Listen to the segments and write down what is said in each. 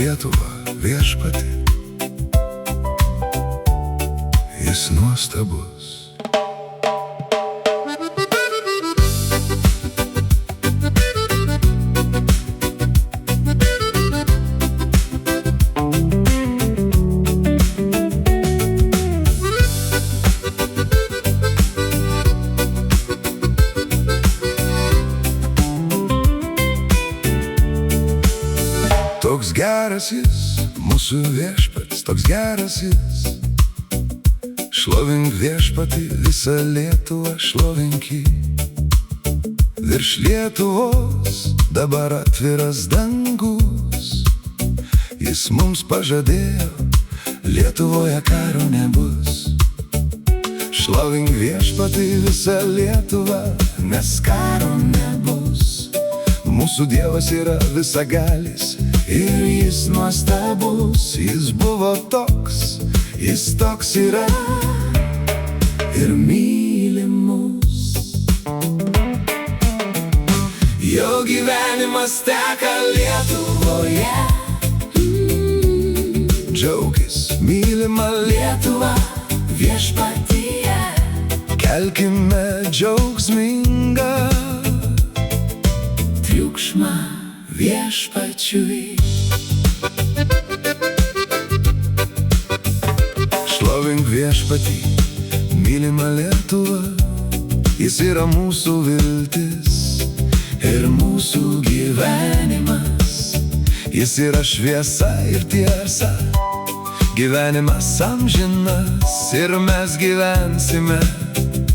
Lietuvą viešpatį, jis nuostabus. Toks geras jis, mūsų viešpats, toks geras jis. Šlovink viešpatį, visą Lietuvą šlovink jį. Virš Lietuvos dabar atviras dangus. Jis mums pažadėjo, Lietuvoje karo nebus. Šlovink viešpatį, visą Lietuvą, nes karo nebus. Mūsų Dievas yra visagalis ir jis nuostabus. Jis buvo toks, jis toks yra ir myli mus. Jo gyvenimas teka Lietuvoje. Džiaukis, mylima Lietuva viešpatyje. Kelkime džiaugsmingą triukšmą viešpačiui. Šlovink viešpatį, mylima Lietuva, jis yra mūsų viltis ir mūsų gyvenimas. Jis yra šviesa ir tiesa, gyvenimas amžinas ir mes gyvensime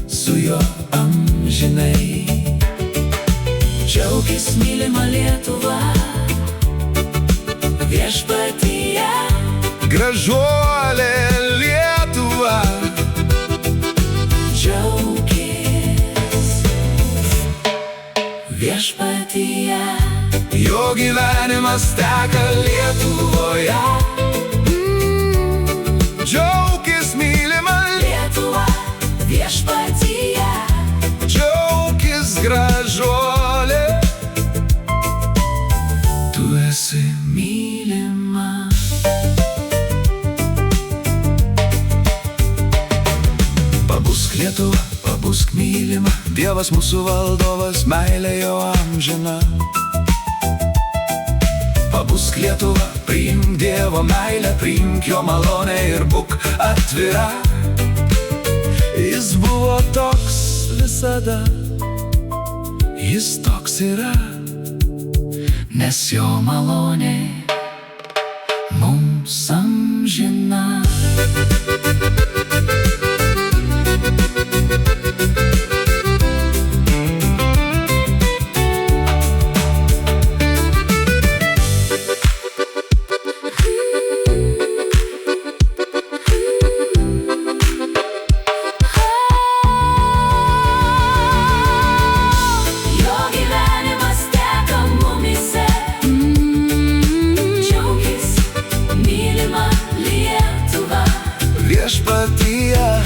su juo amžinai. Džiaukis, mylima Lietuva viešpatyje. Gražuolė Lietuva, džiaukis viešpatyje. Jo gyvenimas teka Lietuvoje. Džiaukis, mylima Lietuva viešpatyje. Džiaukis, gražuolė, tu esi mylima. Pabusk Lietuva, pabusk mylima, Dievas mūsų valdovas, meilė jo amžina. Pabusk Lietuva, priimk Dievo meilę, priimk jo malonę ir būk atvira. Jis buvo toks visada, jis toks yra, nes jo malonė mums amžina.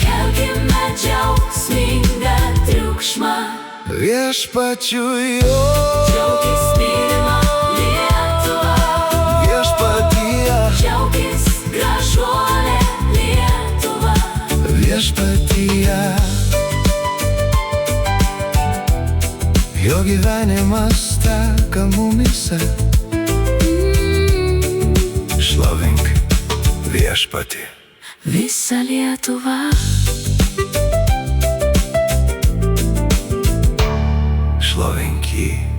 Kelkime džiaugsmingą triukšmą viešpačiui. Džiaukis, mylima Lietuva viešpatyje. Džiaukis, gražuolė Lietuva viešpatyje. Jo gyvenimas teka mumyse. Šlovink viešpatį visą Lietuvą. Šlovink jį.